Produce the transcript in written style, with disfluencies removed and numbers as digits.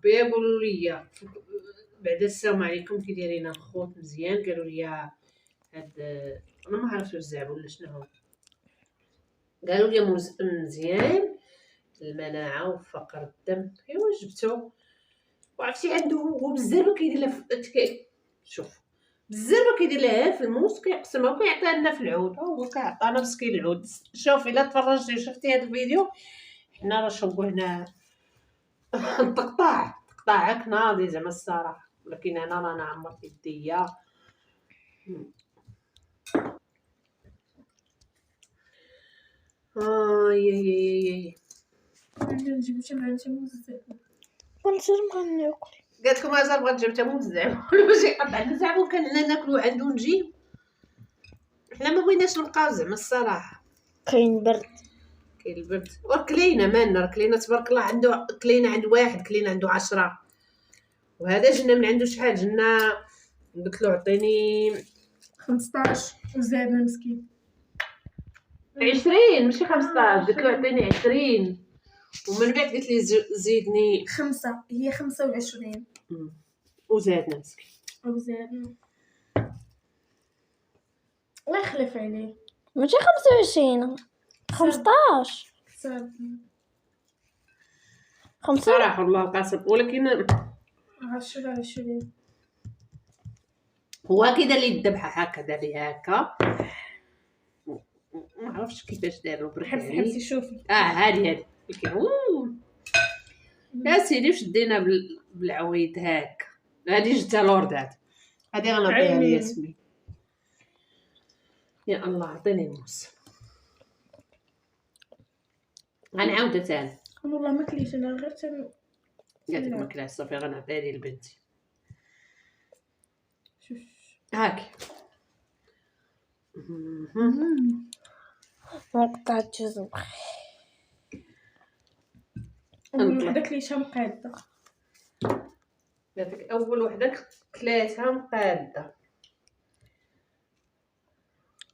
ربي يقولوا لي بعدا السلام عليكم كي دايرين الخوت مزيان، قالوا لي هاد انا ما عرفتش الزعب ولا شنو هو، قالوا لي مزيان المناعه وفقر الدم. ايوا جبتو وعرفتي عنده هو بزاف كيدير لها شوف بزاف كيدير لها في الموس كيقسمها وكيعطيها لنا في العود، هو كيعطينا مسكين العود. شوف الا تفرجتي وشفتي هذا الفيديو حنا راه شربو هنا تقطعك ناضي زعما الصراحه، ولكن انا رانا عمرت يديا يا نجيب شي معنا شي موز ونصير ناكل. قالت لكم مازال بغات تجيب تموت الزعم ولا شي قطع الزعم وكان لنا ناكلو عندو نجي. حنا ما بغيناش نبقاو زعما الصراحه، كاين برد كاين البرد وكلينا مالنا كلينا تبارك الله. عنده كلينا عند واحد كلينا عنده 10 وهذا جنا من عنده شحال جنا قلت له عطيني 15 وزادنا مسكين 20 ماشي 15. قلت له عطيني 20 ومن بعد قلت لي زيدني 5 هي 25 وزادنا مسكين وزادنا الله يخلف عليه. ماشي 25 15 صراحه والله القاسم. ولكن 20 هو كي دار لي الذبحه هكا دار لي هكا ما عرفتش كيفاش داروا برك حبسي شوفي هادي يا سيدي شدينا بالعويد هاك. هادي جتا لوردات هادي غنعطيها لياسمين. يا الله عطيني الموس غنعاود تاني. والله ما كليت انا غير قالت لك ما كلاش صافي غنعطيها لي لبنتي. شوف هاكي نقطع جزء هذاك لي شام قاده. قالت لك اول وحده كلاتها مقاده